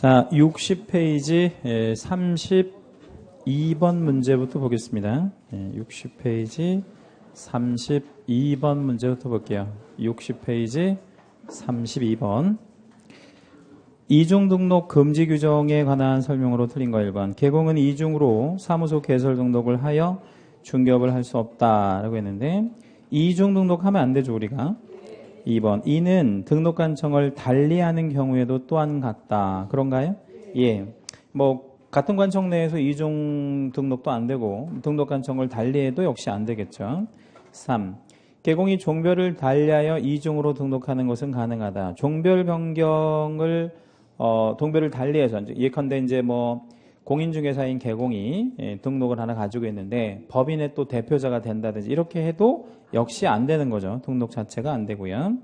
자, 60페이지 32번 문제부터 보겠습니다. 60페이지 32번 문제부터 볼게요. 60페이지 32번. 이중 등록 금지 규정에 관한 설명으로 틀린 거 1번. 개공은 이중으로 사무소 개설 등록을 하여 중개업을 할 수 없다라고 했는데 이중 등록하면 안 되죠, 우리가. 2번. 이는 등록관청을 달리하는 경우에도 또한 같다. 그런가요? 예. 같은 관청 내에서 이중 등록도 안 되고 등록관청을 달리해도 역시 안 되겠죠. 3. 개공이 종별을 달리하여 이중으로 등록하는 것은 가능하다. 종별 변경을 동별을 달리해서 예컨대 공인중개사인 개공이 등록을 하나 가지고 있는데 법인의 또 대표자가 된다든지 이렇게 해도 역시 안 되는 거죠. 등록 자체가 안 되고요.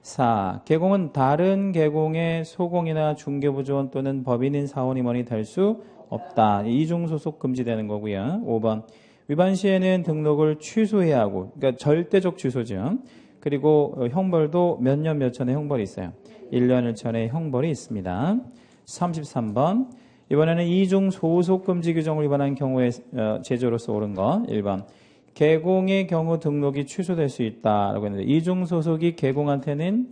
4. 개공은 다른 개공의 소공이나 중개부조원 또는 법인인 사원임원이 될 수 없다. 이중소속 금지되는 거고요. 5번. 위반 시에는 등록을 취소해야 하고, 그러니까 절대적 취소죠. 그리고 형벌도 몇 년 몇 천의 형벌이 있어요. 1년 1천의 형벌이 있습니다. 33번. 이번에는 이중 소속 금지 규정을 위반한 경우에 제조로서 옳은 거 1번. 개공의 경우 등록이 취소될 수 있다라고 했는데 이중 소속이 개공한테는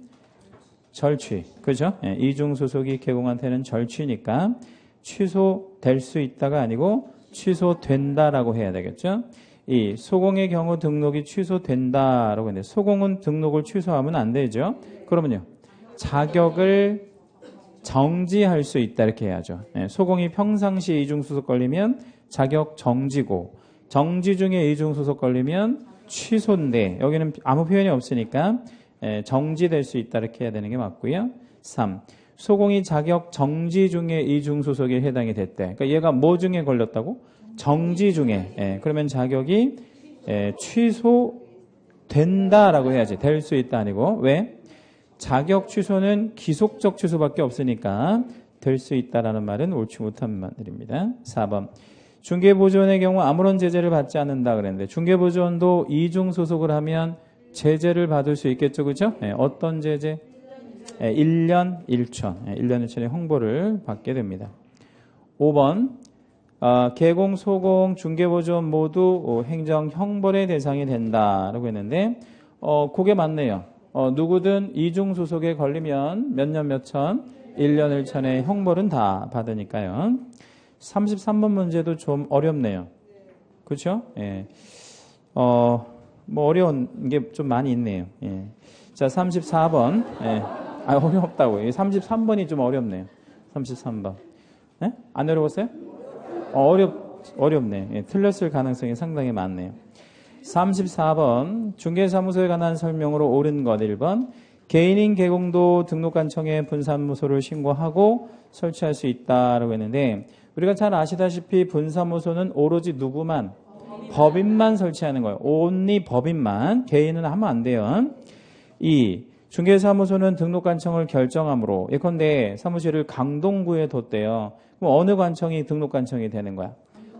절취, 그죠? 예, 이중 소속이 개공한테는 절취니까 취소될 수 있다가 아니고 취소된다라고 해야 되겠죠? 이 소공의 경우 등록이 취소된다라고 했는데 소공은 등록을 취소하면 안 되죠? 그러면요 자격을 정지할 수 있다 이렇게 해야죠. 예, 소공이 평상시에 이중소속 걸리면 자격 정지고 정지 중에 이중소속 걸리면 취소인데 여기는 아무 표현이 없으니까 정지될 수 있다 이렇게 해야 되는 게 맞고요. 3. 소공이 자격 정지 중에 이중소속에 해당이 됐대. 그러니까 얘가 뭐 중에 걸렸다고? 정지 중에. 그러면 자격이 취소된다라고 해야지. 될 수 있다 아니고. 왜? 자격 취소는 기속적 취소밖에 없으니까 될 수 있다라는 말은 옳지 못한 말입니다. 4번. 중개보조원의 경우 아무런 제재를 받지 않는다 그랬는데 중개보조원도 이중 소속을 하면 제재를 받을 수 있겠죠, 그죠? 어떤 제재? 1년 1천. 1년 1천의 형벌을 받게 됩니다. 5번. 개공, 소공, 중개보조원 모두 행정 형벌의 대상이 된다라고 했는데 그게 맞네요. 누구든 이중 소속에 걸리면 몇 년 몇 천, 1년 1천의 형벌은 다 받으니까요. 33번 문제도 좀 어렵네요. 그렇죠? 예. 어려운 게 좀 많이 있네요. 예. 자, 34번. 예. 어렵다고. 33번이 좀 어렵네요. 33번. 예? 안 어려웠어요? 어렵네. 예. 틀렸을 가능성이 상당히 많네요. 34번 중개사무소에 관한 설명으로 옳은 것 1번. 개인인 개공도 등록관청에 분사무소를 신고하고 설치할 수 있다라고 했는데 우리가 잘 아시다시피 분사무소는 오로지 누구만? 법인만 설치하는 거예요. only 법인만. 개인은 하면 안 돼요. 2. 중개사무소는 등록관청을 결정함으로 예컨대 사무실을 강동구에 뒀대요. 그럼 어느 관청이 등록관청이 되는 거야?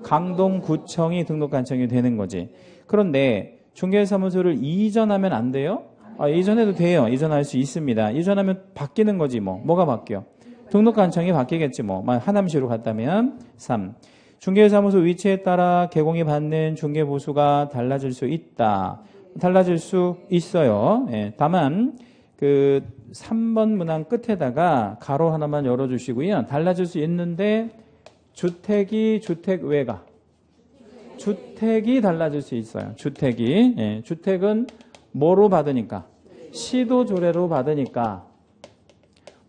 강동구청이 등록관청이 되는 거지. 그런데 중개사무소를 이전하면 안 돼요? 이전해도 돼요. 이전할 수 있습니다. 이전하면 바뀌는 거지 뭐가 바뀌어? 등록관청이 바뀌겠지 하남시로 갔다면. 3. 중개사무소 위치에 따라 개공이 받는 중개보수가 달라질 수 있다. 달라질 수 있어요. 예, 다만 그 3번 문항 끝에다가 가로 하나만 열어주시고요. 달라질 수 있는데 주택이 주택 외가 주택이 달라질 수 있어요. 주택이. 예, 주택은 뭐로 받으니까? 시도조례로 받으니까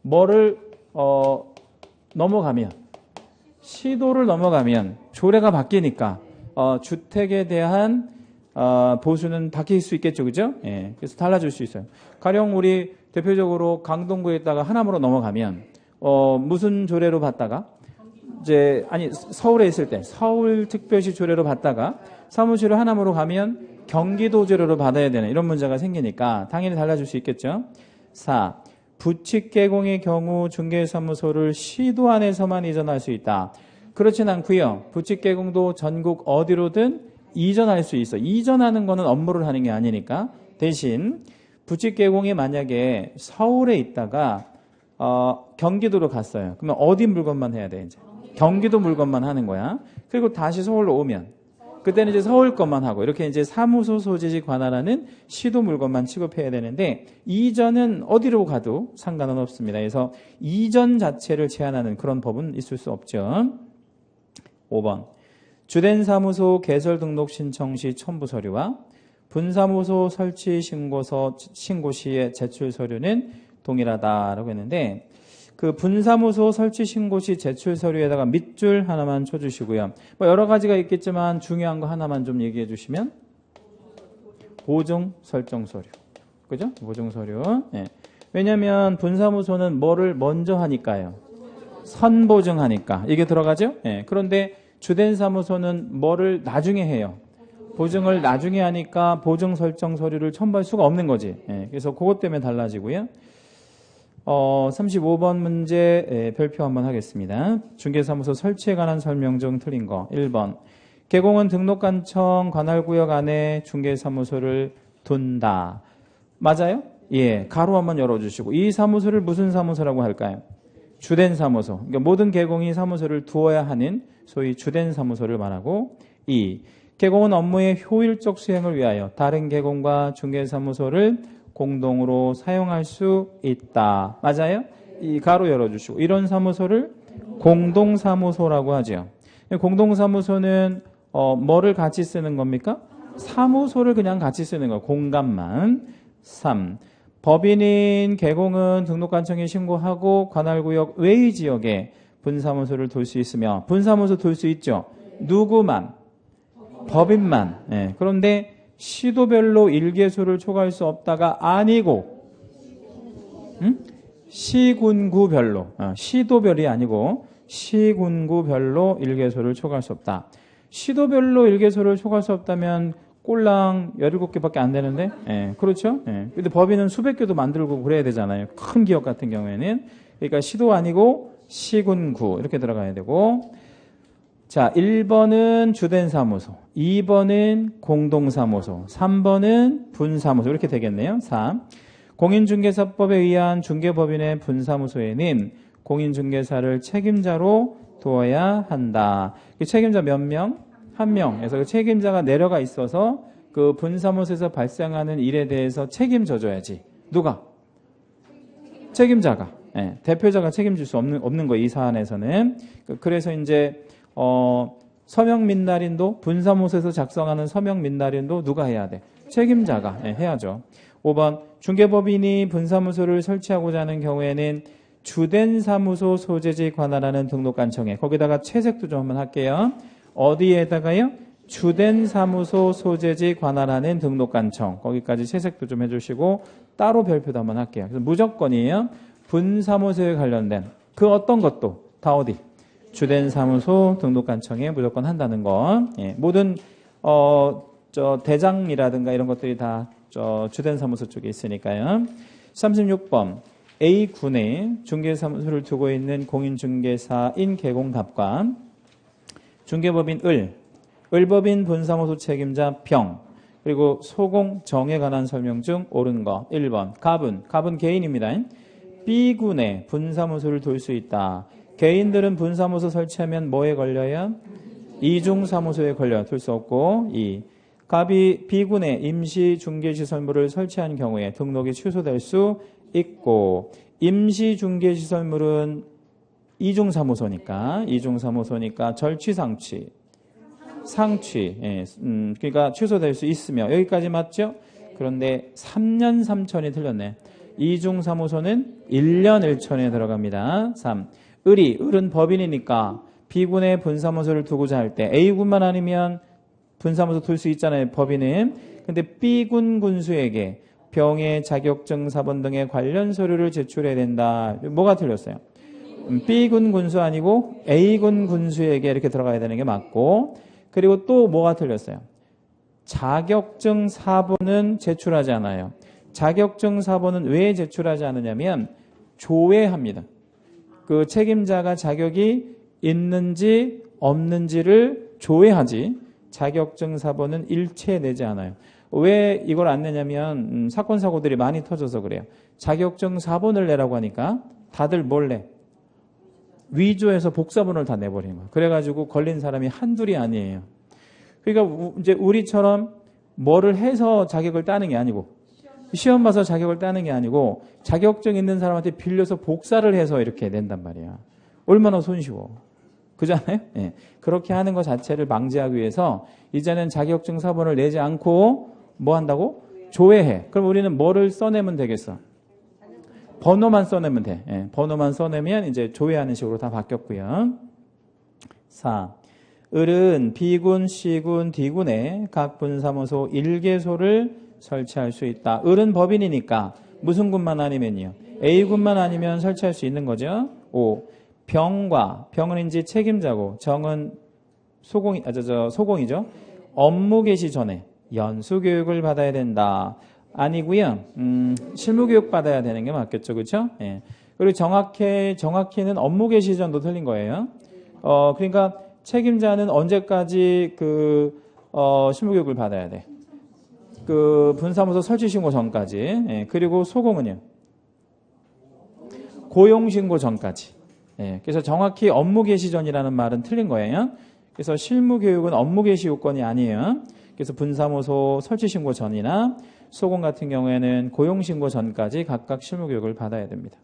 뭐를 넘어가면 시도를 넘어가면 조례가 바뀌니까 주택에 대한 보수는 바뀔 수 있겠죠, 그죠? 예, 그래서 달라질 수 있어요. 가령 우리 대표적으로 강동구에 있다가 하남으로 넘어가면 무슨 조례로 받다가 서울에 있을 때 서울특별시 조례로 받다가 사무실을 하남으로 가면 경기도 조례로 받아야 되는 이런 문제가 생기니까 당연히 달라질 수 있겠죠. 4. 부칙개공의 경우 중개사무소를 시도 안에서만 이전할 수 있다. 그렇진 않고요. 부칙개공도 전국 어디로든 이전할 수 있어. 이전하는 거는 업무를 하는 게 아니니까. 대신 부칙개공이 만약에 서울에 있다가 경기도로 갔어요. 그러면 어디 물건만 해야 돼, 이제? 경기도 물건만 하는 거야. 그리고 다시 서울로 오면, 그때는 이제 서울 것만 하고, 이렇게 이제 사무소 소재지 관할하는 시도 물건만 취급해야 되는데, 이전은 어디로 가도 상관은 없습니다. 그래서 이전 자체를 제한하는 그런 법은 있을 수 없죠. 5번. 주된 사무소 개설 등록 신청 시 첨부 서류와 분사무소 설치 신고 시의 제출 서류는 동일하다라고 했는데, 그 분사무소 설치 신고 시 제출 서류에다가 밑줄 하나만 쳐주시고요. 뭐 여러 가지가 있겠지만 중요한 거 하나만 좀 얘기해 주시면, 보증 설정 서류, 그죠? 보증 서류. 예. 왜냐하면 분사무소는 뭐를 먼저 하니까요. 선보증하니까 이게 들어가죠. 예. 그런데 주된 사무소는 뭐를 나중에 해요. 보증을 나중에 하니까 보증 설정 서류를 첨부할 수가 없는 거지. 예. 그래서 그것 때문에 달라지고요. 35번 문제 별표 한번 하겠습니다. 중개사무소 설치에 관한 설명 중 틀린 거. 1번. 개공은 등록관청 관할구역 안에 중개사무소를 둔다. 맞아요? 예. 가로 한번 열어주시고. 이 사무소를 무슨 사무소라고 할까요? 주된 사무소. 그러니까 모든 개공이 사무소를 두어야 하는 소위 주된 사무소를 말하고. 2. 개공은 업무의 효율적 수행을 위하여 다른 개공과 중개사무소를 공동으로 사용할 수 있다. 맞아요? 이 가로 열어주시고. 이런 사무소를 공동사무소라고 하죠. 공동사무소는 뭐를 같이 쓰는 겁니까? 사무소를 그냥 같이 쓰는 거예요. 공간만. 3. 법인인 개공은 등록관청에 신고하고 관할구역 외의 지역에 분사무소를 둘 수 있으며, 분사무소 둘 수 있죠. 누구만? 법인만. 예. 그런데 시도별로 일개소를 초과할 수 없다가 아니고, 시군구별로, 시도별이 아니고 시군구별로 일개소를 초과할 수 없다. 시도별로 일개소를 초과할 수 없다면 꼴랑 17개밖에 안 되는데, 예, 그렇죠? 예. 근데 법인은 수백 개도 만들고 그래야 되잖아요. 큰 기업 같은 경우에는. 그러니까 시도 아니고 시군구 이렇게 들어가야 되고. 자, 1번은 주된 사무소, 2번은 공동사무소, 3번은 분사무소 이렇게 되겠네요. 3. 공인중개사법에 의한 중개법인의 분사무소에는 공인중개사를 책임자로 두어야 한다. 책임자 몇 명? 1명. 그래서 그 책임자가 내려가 있어서 그 분사무소에서 발생하는 일에 대해서 책임져줘야지. 누가? 책임자가. 네, 대표자가 책임질 수 없는 거, 이 사안에서는. 그래서 이제 서명민날인도, 분사무소에서 작성하는 서명민날인도 누가 해야 돼? 책임자가 해야죠. 5번. 중개법인이 분사무소를 설치하고자 하는 경우에는 주된 사무소 소재지 관할하는 등록관청에, 거기다가 채색도 좀 한번 할게요. 어디에다가요? 주된 사무소 소재지 관할하는 등록관청, 거기까지 채색도 좀 해주시고 따로 별표도 한번 할게요. 그래서 무조건이에요. 분사무소에 관련된 그 어떤 것도 다 어디? 주된 사무소 등록관청에 무조건 한다는 거. 예, 모든 대장이라든가 이런 것들이 다 주된 사무소 쪽에 있으니까요. 36번. A군에 중개사무소를 두고 있는 공인중개사인 개공갑과 중개법인 을법인 분사무소 책임자 병, 그리고 소공정에 관한 설명 중 옳은 거. 1번. 갑은 개인입니다. B군에 분사무소를 둘 수 있다. 개인들은 분사무소 설치하면 뭐에 걸려요? 이중사무소에 걸려 둘 수 없고. 2. 갑이 B군에 임시중개시설물을 설치한 경우에 등록이 취소될 수 있고, 임시중개시설물은 이중사무소니까 절취상취, 예, 그러니까 취소될 수 있으며, 여기까지 맞죠? 그런데 3년 3천이 틀렸네. 이중사무소는 1년 1천에 들어갑니다. 3. 을은 법인이니까 B군에 분사무소를 두고자 할 때 A군만 아니면 분사무소 둘 수 있잖아요, 법인은. 근데 B군 군수에게 병의 자격증 사본 등의 관련 서류를 제출해야 된다. 뭐가 틀렸어요? B군 군수 아니고 A군 군수에게 이렇게 들어가야 되는 게 맞고, 그리고 또 뭐가 틀렸어요? 자격증 사본은 제출하지 않아요. 자격증 사본은 왜 제출하지 않느냐면 조회합니다. 그 책임자가 자격이 있는지 없는지를 조회하지, 자격증 사본은 일체 내지 않아요. 왜 이걸 안 내냐면 사건 사고들이 많이 터져서 그래요. 자격증 사본을 내라고 하니까 다들 몰래 위조해서 복사본을 다 내버리는 거예요. 그래가지고 걸린 사람이 한둘이 아니에요. 그러니까 이제 우리처럼 뭐를 해서 자격을 따는 게 아니고 시험 봐서 자격을 따는 게 아니고 자격증 있는 사람한테 빌려서 복사를 해서 이렇게 낸단 말이야. 얼마나 손쉬워. 그잖아요? 예. 그렇게 하는 것 자체를 방지하기 위해서 이제는 자격증 사본을 내지 않고 뭐 한다고? 조회해. 그럼 우리는 뭐를 써내면 되겠어? 번호만 써내면 돼. 예. 번호만 써내면 이제 조회하는 식으로 다 바뀌었고요. 4. 을은 B군, C군, D군에 각 분사무소 1개소를 설치할 수 있다. 을은 법인이니까 무슨 군만 아니면요? A군만 아니면 설치할 수 있는 거죠. 5. 병은 이제 책임자고 정은 소공이죠. 업무 개시 전에 연수 교육을 받아야 된다. 아니고요. 실무 교육 받아야 되는 게 맞겠죠. 그렇죠? 예. 그리고 정확히는 업무 개시 전도 틀린 거예요. 그러니까 책임자는 언제까지 실무 교육을 받아야 돼? 분사무소 설치 신고 전까지. 예. 그리고 소공은요. 고용 신고 전까지. 예, 그래서 정확히 업무 개시 전이라는 말은 틀린 거예요. 그래서 실무 교육은 업무 개시 요건이 아니에요. 그래서 분사무소 설치 신고 전이나 소공 같은 경우에는 고용 신고 전까지 각각 실무 교육을 받아야 됩니다.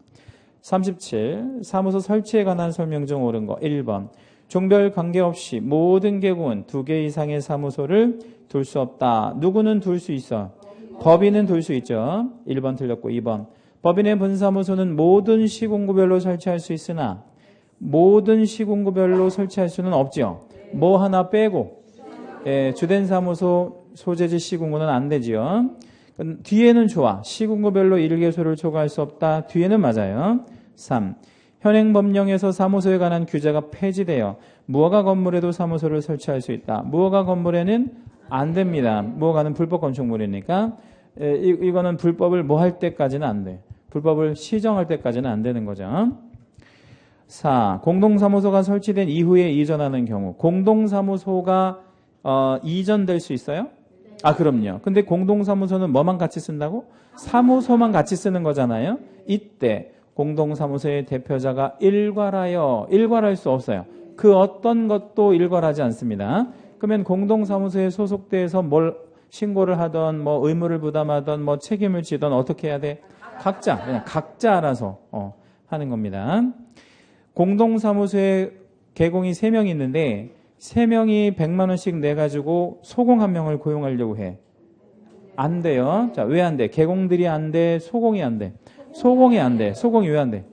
37. 사무소 설치에 관한 설명 중 옳은 거. 1번. 종별 관계없이 모든 계곡은 2개 이상의 사무소를 둘 수 없다. 누구는 둘 수 있어? 법인은 둘 수 있죠. 1번 틀렸고 2번. 법인의 분사무소는 모든 시군구별로 설치할 수 있으나 모든 시군구별로 설치할 수는 없지요. 뭐 하나 빼고 주된 사무소 소재지 시군구는 안 되지요. 뒤에는 좋아. 시군구별로 1개소를 초과할 수 없다. 뒤에는 맞아요. 3. 현행법령에서 사무소에 관한 규제가 폐지되어 무허가 건물에도 사무소를 설치할 수 있다. 무허가 건물에는 안 됩니다. 무허가는 불법 건축물이니까 이거는 불법을 뭐 할 때까지는 안 돼. 불법을 시정할 때까지는 안 되는 거죠. 4. 공동사무소가 설치된 이후에 이전하는 경우 공동사무소가 이전될 수 있어요? 아, 그럼요. 근데 공동사무소는 뭐만 같이 쓴다고? 사무소만 같이 쓰는 거잖아요. 이때 공동사무소의 대표자가 일괄할 수 없어요. 그 어떤 것도 일괄하지 않습니다. 그러면 공동사무소에 소속돼서 뭘 신고를 하던 뭐 의무를 부담하던 뭐 책임을 지던 어떻게 해야 돼? 그냥 각자 알아서 하는 겁니다. 공동사무소에 개공이 3명이 있는데 3명이 100만 원씩 내가지고 소공 1명을 고용하려고 해. 안 돼요. 자, 왜 안 돼? 개공들이 안 돼? 소공이 안 돼? 소공이 안 돼. 소공이 왜 안 돼?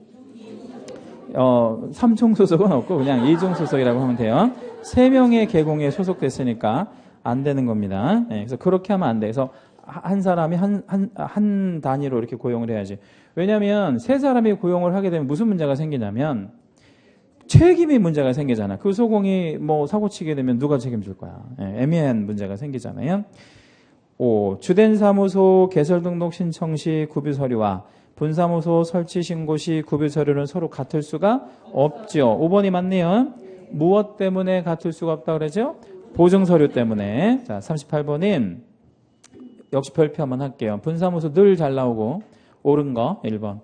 3종 소속은 없고 그냥 2종 소속이라고 하면 돼요. 3명의 개공에 소속됐으니까 안 되는 겁니다. 네, 그래서 그렇게 하면 안 돼. 그래서 한 사람이 한 단위로 이렇게 고용을 해야지. 왜냐하면 3사람이 고용을 하게 되면 무슨 문제가 생기냐면 책임이 문제가 생기잖아. 그 소공이 뭐 사고 치게 되면 누가 책임질 거야. 네, 애매한 문제가 생기잖아요. 5. 주된 사무소 개설 등록 신청 시 구비 서류와 분사무소 설치 신고 시 구비 서류는 서로 같을 수가 없죠. 5번이 맞네요. 무엇 때문에 같을 수가 없다고 그러죠? 보증 서류 때문에. 자, 38번은 역시 별표 한번 할게요. 분사무소 늘 잘 나오고 옳은 거 1번.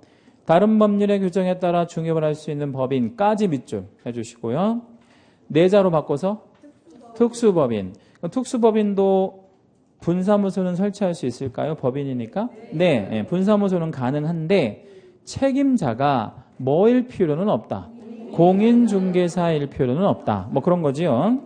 다른 법률의 규정에 따라 중립을 할 수 있는 법인까지 밑줄 해주시고요. 내자로 바꿔서 특수법인. 특수법인도 분사무소는 설치할 수 있을까요? 법인이니까? 네, 분사무소는 가능한데 책임자가 뭐일 필요는 없다. 공인중개사일 필요는 없다. 뭐 그런 거지요.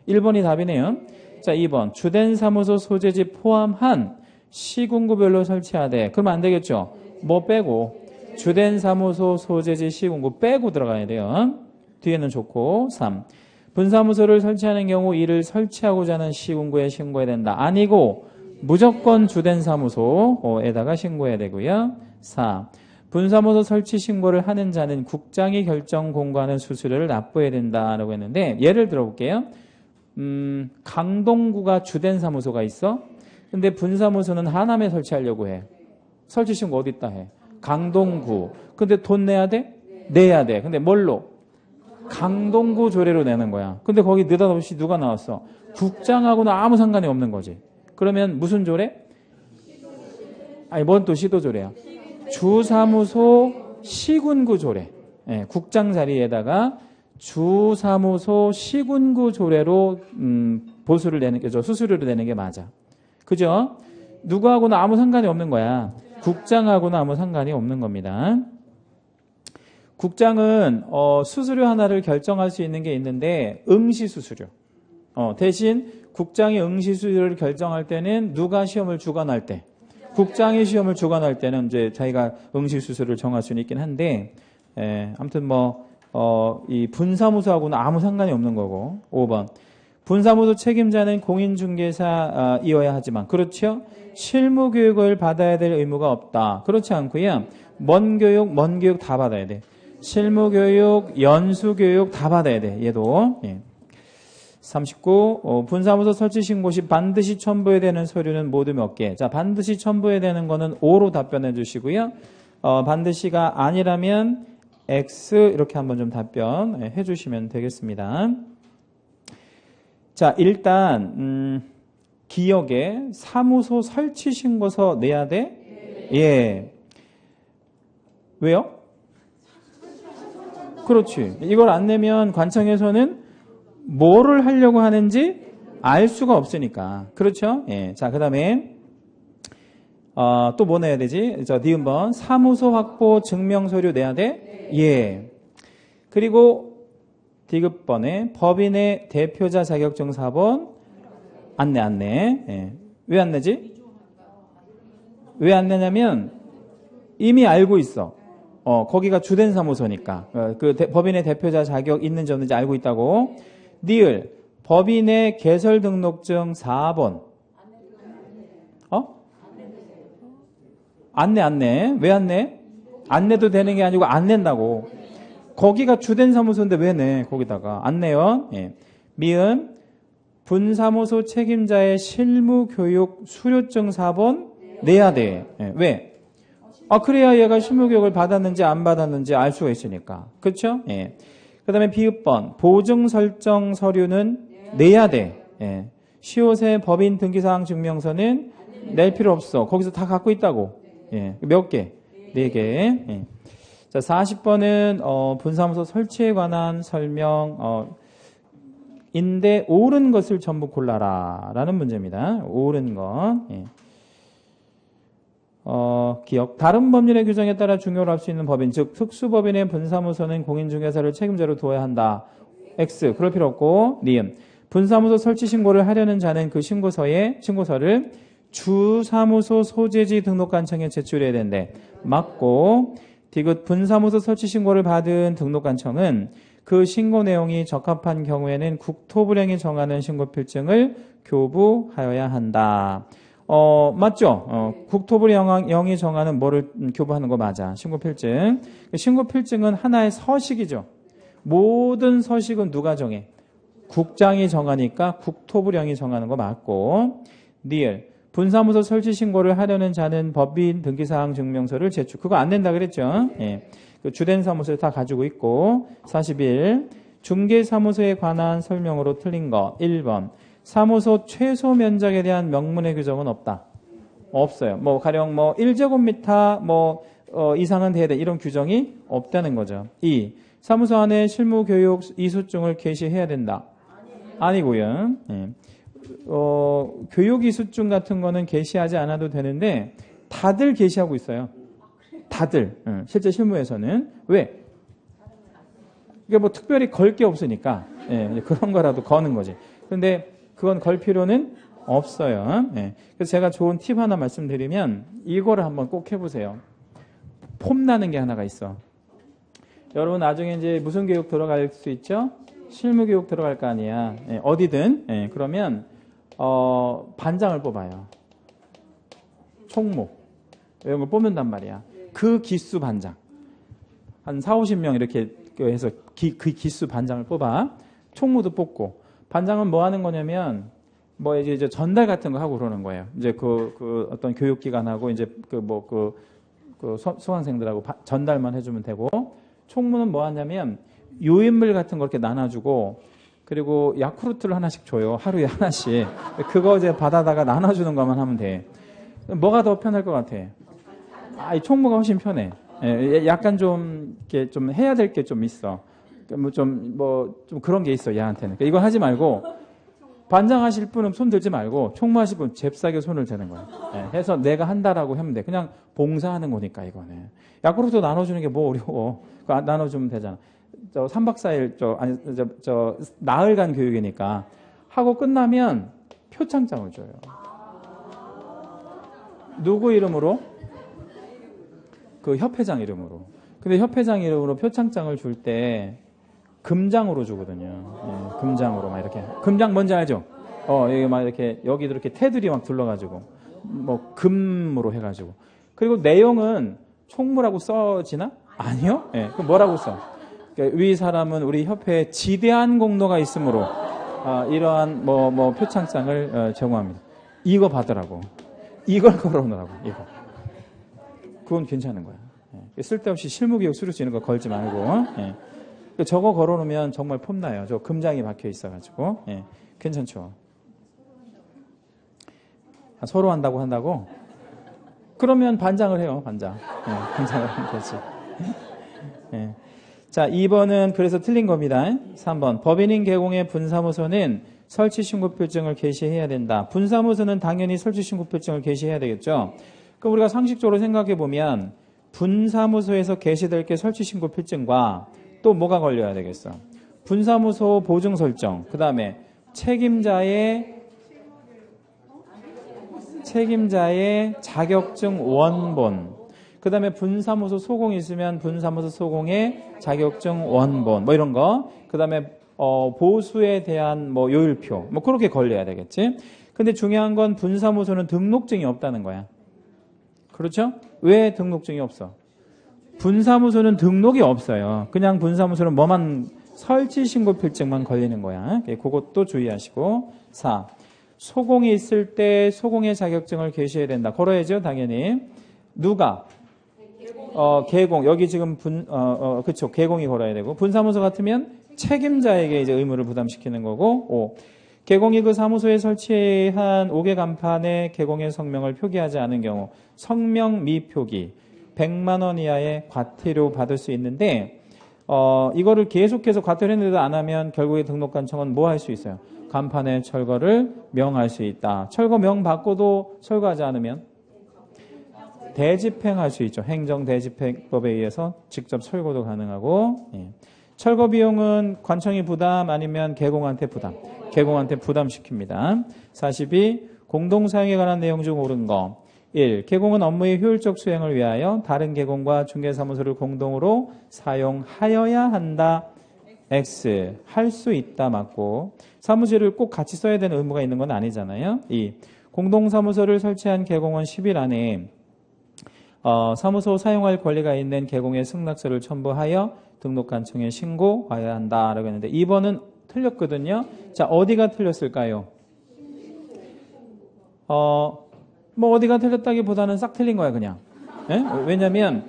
1번이 답이네요. 자, 2번. 주된 사무소 소재지 포함한 시군구별로 설치하되. 그러면 안 되겠죠? 뭐 빼고? 주된 사무소 소재지 시군구 빼고 들어가야 돼요. 뒤에는 좋고. 3. 분사무소를 설치하는 경우 이를 설치하고자 하는 시군구에 신고해야 된다. 아니고 무조건 주된 사무소에다가 신고해야 되고요. 4. 분사무소 설치 신고를 하는 자는 국장이 결정 공고하는 수수료를 납부해야 된다라고 했는데 예를 들어볼게요. 강동구가 주된 사무소가 있어. 근데 분사무소는 하남에 설치하려고 해. 설치 신고 어디다 해? 강동구. 근데 돈 내야 돼? 내야 돼. 근데 뭘로? 강동구 조례로 내는 거야. 근데 거기 느닷없이 누가 나왔어? 국장하고는 아무 상관이 없는 거지. 그러면 무슨 조례? 아니, 뭔 또 시도조례야? 주사무소 시군구 조례. 예, 국장 자리에다가 주사무소 시군구 조례로 보수를 내는 게, 수수료를 내는 게 맞아. 그죠? 누구하고는 아무 상관이 없는 거야. 국장하고는 아무 상관이 없는 겁니다. 국장은 수수료 하나를 결정할 수 있는 게 있는데 응시수수료. 대신 국장이 응시수수료를 결정할 때는 누가 시험을 주관할 때, 국장이 시험을 주관할 때는 이제 자기가 응시수수료를 정할 수는 있긴 한데, 아무튼 이 분사무소하고는 아무 상관이 없는 거고. 5번. 분사무소 책임자는 공인중개사이어야 하지만, 그렇죠? 실무 교육을 받아야 될 의무가 없다. 그렇지 않고요. 먼 교육 다 받아야 돼. 실무 교육, 연수 교육 다 받아야 돼. 얘도. 예. 39. 분사무소 설치 신고 시 반드시 첨부해야 되는 서류는 모두 몇 개? 자, 반드시 첨부해야 되는 거는 O로 답변해 주시고요. 반드시가 아니라면 X 이렇게 한번 좀 답변해 주시면 되겠습니다. 자, 일단 기억에 사무소 설치 신고서 내야 돼? 예. 왜요? 그렇지. 이걸 안 내면 관청에서는 뭐를 하려고 하는지 알 수가 없으니까. 그렇죠? 예. 자, 그 다음에 또 뭐 내야 되지? 자, 니은번 사무소 확보 증명서류 내야 돼? 예. 그리고 디귿번에 법인의 대표자 자격증 4번 안내. 예. 왜 안 내지? 왜 안 내냐면 이미 알고 있어. 거기가 주된 사무소니까. 법인의 대표자 자격 있는지 없는지 알고 있다고. 니을 법인의 개설 등록증 4번. 안내. 왜 안 내? 안 내도 되는 게 아니고 안 낸다고. 거기가 주된 사무소인데 왜 내? 거기다가 안 내요. 예. 미음 분사무소 책임자의 실무교육 수료증 4번 내야 돼. 예. 왜? 그래야 얘가 실무교육을 받았는지 안 받았는지 알 수가 있으니까. 그렇죠? 예. 그 다음에 비읍번 보증 설정 서류는 내야 돼. 예. 시옷의 법인 등기사항 증명서는 낼 필요 없어. 거기서 다 갖고 있다고. 예. 몇 개? 4개. 예. 자, 40번은 분사무소 설치에 관한 설명 인데 옳은 것을 전부 골라라 라는 문제입니다. 옳은 것. 예. 기억. 다른 법률의 규정에 따라 중요로 할 수 있는 법인, 즉 특수법인의 분사무소는 공인중개사를 책임자로 두어야 한다. X. 그럴 필요 없고. 니은. 분사무소 설치 신고를 하려는 자는 그 신고서를 주사무소 소재지 등록관청에 제출해야 된대. 맞고. 디귿. 분사무소 설치 신고를 받은 등록관청은 그 신고 내용이 적합한 경우에는 국토부령이 정하는 신고필증을 교부하여야 한다. 맞죠? 국토부령이 정하는 뭐를 교부하는 거 맞아. 신고필증. 신고필증은 하나의 서식이죠. 모든 서식은 누가 정해? 국장이 정하니까 국토부령이 정하는 거 맞고. 니을. 분사무소 설치 신고를 하려는 자는 법인 등기사항 증명서를 제출. 그거 안 된다 그랬죠? 예. 그 주된 사무소에 다 가지고 있고. 41. 중개사무소에 관한 설명으로 틀린 거. 1번. 사무소 최소 면적에 대한 명문의 규정은 없다. 없어요. 가령 1제곱미터 이상은 돼야 돼. 이런 규정이 없다는 거죠. 2. 사무소 안에 실무교육 이수증을 게시해야 된다. 아니고요. 예. 교육 이수증 같은 거는 게시하지 않아도 되는데 다들 게시하고 있어요. 다들. 실제 실무에서는. 왜? 이게 특별히 걸 게 없으니까. 예, 그런 거라도 거는 거지. 그런데 그건 걸 필요는 없어요. 예. 그래서 제가 좋은 팁 하나 말씀드리면 이거를 한번 꼭 해보세요. 폼나는 게 하나가 있어. 여러분 나중에 이제 무슨 교육 들어갈 수 있죠? 실무 교육 들어갈 거 아니야. 예, 어디든. 예, 그러면 반장을 뽑아요. 총무 이런 걸 뽑는단 말이야. 그 기수 반장 한 40-50명 이렇게 해서 그 기수 반장을 뽑아. 총무도 뽑고. 반장은 뭐 하는 거냐면 이제 전달 같은 거 하고 그러는 거예요. 이제 그 어떤 교육기관하고 이제 수강생들하고 전달만 해주면 되고. 총무는 뭐 하냐면 요인물 같은 거 이렇게 나눠주고, 그리고 야쿠르트를 하나씩 줘요. 하루에 하나씩. 그거 이제 받아다가 나눠주는 것만 하면 돼. 뭐가 더 편할 것 같아? 이 총무가 훨씬 편해. 예, 약간 좀 이렇게 좀 해야 될 게 좀 있어. 좀 그런 게 있어 얘한테는. 그러니까 이거 하지 말고 반장하실 분은 손 들지 말고 총무하실 분 잽싸게 손을 대는 거야. 예, 해서 내가 한다라고 하면 돼. 그냥 봉사하는 거니까 이거는. 야구르트 나눠주는 게 뭐 어려워. 그거 나눠주면 되잖아. 3박 4일 나흘간 교육이니까 하고 끝나면 표창장을 줘요. 누구 이름으로? 그 협회장 이름으로. 근데 협회장 이름으로 표창장을 줄 때 금장으로 주거든요. 예, 금장으로 막 이렇게. 금장 뭔지 알죠? 여기 막 이렇게 여기도 이렇게 테두리 막 둘러가지고 금으로 해가지고. 그리고 내용은 총무라고 써지나? 아니요. 예, 그럼 뭐라고 써? 그러니까 위 사람은 우리 협회에 지대한 공로가 있으므로 이러한 표창장을 제공합니다. 이거 받으라고. 이걸 걸어놓으라고. 이거. 그건 괜찮은 거야. 예, 쓸데없이 실무교육 수료수 이런 거 걸지 말고. 예. 저거 걸어놓으면 정말 폼나요. 저 금장이 박혀 있어가지고. 예, 괜찮죠. 서로 한다고? 그러면 반장을 해요, 반장. 예, 반장을 하면 되지. 예. 자, 2번은 그래서 틀린 겁니다. 3번. 법인인 개공의 분사무소는 설치신고표증을 게시해야 된다. 분사무소는 당연히 설치신고표증을 게시해야 되겠죠. 그럼 우리가 상식적으로 생각해 보면 분사무소에서 게시될 게 설치신고필증과 또 뭐가 걸려야 되겠어? 분사무소 보증 설정, 그 다음에 책임자의 자격증 원본, 그 다음에 분사무소 소공이 있으면 분사무소 소공의 자격증 원본, 이런 거, 그 다음에 보수에 대한 요율표, 그렇게 걸려야 되겠지. 근데 중요한 건 분사무소는 등록증이 없다는 거야. 그렇죠? 왜 등록증이 없어? 분사무소는 등록이 없어요. 그냥 분사무소는 설치신고필증만 걸리는 거야. 그것도 주의하시고. 4. 소공이 있을 때 소공의 자격증을 게시해야 된다. 걸어야죠, 당연히. 누가? 개공. 여기 지금 그쵸. 개공이 걸어야 되고. 분사무소 같으면 책임자에게 이제 의무를 부담시키는 거고. 5. 개공이 그 사무소에 설치한 5개 간판에 개공의 성명을 표기하지 않은 경우 성명 미표기 100만 원 이하의 과태료 받을 수 있는데 이거를 계속해서 과태료 했는데도 안 하면 결국에 등록관청은 뭐 할 수 있어요? 간판에 철거를 명할 수 있다. 철거 명 받고도 철거하지 않으면 대집행할 수 있죠. 행정대집행법에 의해서 직접 철거도 가능하고. 예. 철거 비용은 관청이 부담 아니면 개공한테 부담. 개공한테 부담시킵니다. 42. 공동사용에 관한 내용 중 옳은 거. 1. 개공은 업무의 효율적 수행을 위하여 다른 개공과 중개사무소를 공동으로 사용하여야 한다. X. 할 수 있다. 맞고. 사무실을 꼭 같이 써야 되는 의무가 있는 건 아니잖아요. 2. 공동사무소를 설치한 개공은 10일 안에 사무소 사용할 권리가 있는 개공의 승낙서를 첨부하여 등록관청에 신고해야 한다라고 했는데 2번은 틀렸거든요. 자, 어디가 틀렸을까요? 어디가 틀렸다기보다는 싹 틀린 거야, 그냥. 예? 왜냐면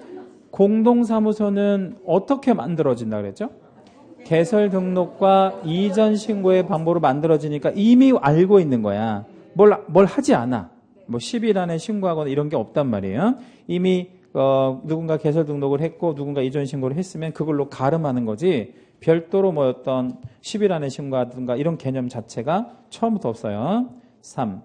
공동사무소는 어떻게 만들어진다 그랬죠? 개설 등록과 이전 신고의 방법으로 만들어지니까 이미 알고 있는 거야. 뭘 하지 않아. 10일 안에 신고하거나 이런 게 없단 말이에요. 이미 누군가 개설 등록을 했고 누군가 이전 신고를 했으면 그걸로 가름하는 거지 별도로 10일 안에 신고하든가 이런 개념 자체가 처음부터 없어요. 3.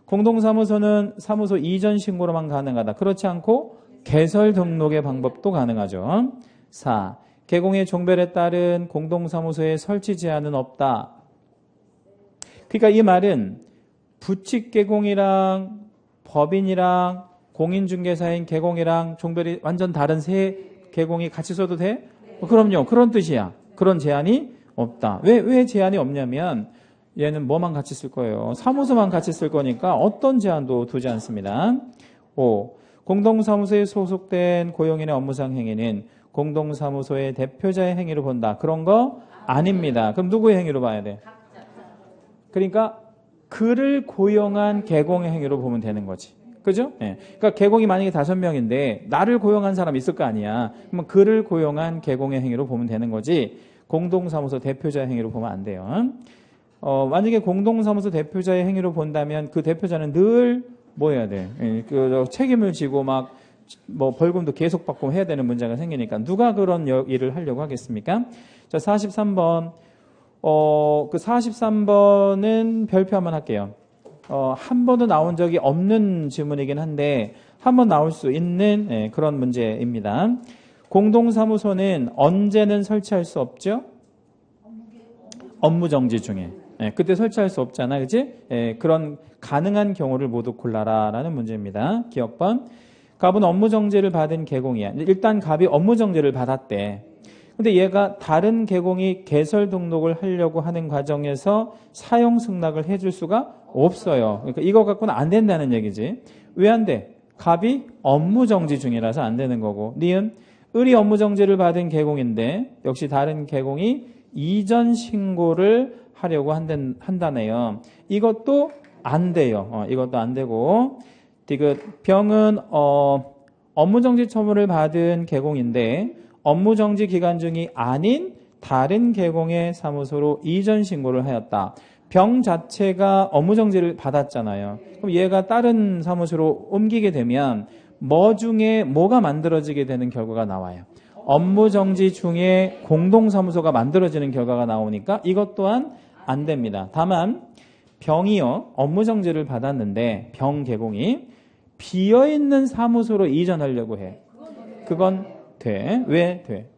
공동사무소는 사무소 이전 신고로만 가능하다. 그렇지 않고 개설 등록의 방법도 가능하죠. 4. 개공의 종별에 따른 공동사무소의 설치 제한은 없다. 그러니까 이 말은 부칙 개공이랑 법인이랑 공인중개사인 개공이랑 종별이 완전 다른 세 개공이 같이 써도 돼? 그럼요. 그런 뜻이야. 그런 제한이 없다. 왜 제한이 없냐면 얘는 뭐만 같이 쓸 거예요? 사무소만 같이 쓸 거니까 어떤 제한도 두지 않습니다. 5. 공동사무소에 소속된 고용인의 업무상 행위는 공동사무소의 대표자의 행위로 본다. 그런 거 아닙니다. 그럼 누구의 행위로 봐야 돼? 그러니까 그를 고용한 개공의 행위로 보면 되는 거지. 그죠? 예. 그러니까 개공이 만약에 5명인데 나를 고용한 사람 있을 거 아니야. 그러면 그를 고용한 개공의 행위로 보면 되는 거지. 공동사무소 대표자의 행위로 보면 안 돼요. 만약에 공동사무소 대표자의 행위로 본다면 그 대표자는 늘 뭐 해야 돼? 책임을 지고 막 뭐 벌금도 계속 받고 해야 되는 문제가 생기니까 누가 그런 일을 하려고 하겠습니까? 자, 43번. 그 43번은 별표 한번 할게요. 한 번도 나온 적이 없는 질문이긴 한데 한 번 나올 수 있는 그런 문제입니다. 공동사무소는 언제는 설치할 수 없죠? 업무정지 중에. 그때 설치할 수 없잖아, 그치? 그런 가능한 경우를 모두 골라라 라는 문제입니다. 기억번. 갑은 업무정지를 받은 개공이야. 일단 갑이 업무정지를 받았대. 근데 얘가 다른 개공이 개설 등록을 하려고 하는 과정에서 사용 승낙을 해줄 수가 없어요. 그러니까 이거 갖고는 안 된다는 얘기지. 왜 안 돼? 갑이 업무정지 중이라서 안 되는 거고. 니은 을이 업무정지를 받은 개공인데 역시 다른 개공이 이전 신고를 하려고 한다네요. 이것도 안 돼요. 이것도 안 되고. 디귿 병은 업무정지 처분을 받은 개공인데 업무정지 기간 중이 아닌 다른 개공의 사무소로 이전 신고를 하였다. 병 자체가 업무정지를 받았잖아요. 그럼 얘가 다른 사무소로 옮기게 되면 뭐 중에 뭐가 만들어지게 되는 결과가 나와요. 업무정지 중에 공동사무소가 만들어지는 결과가 나오니까 이것 또한 안 됩니다. 다만 병이요. 업무정지를 받았는데 병 개공이 비어있는 사무소로 이전하려고 해. 그건 돼. 왜 돼?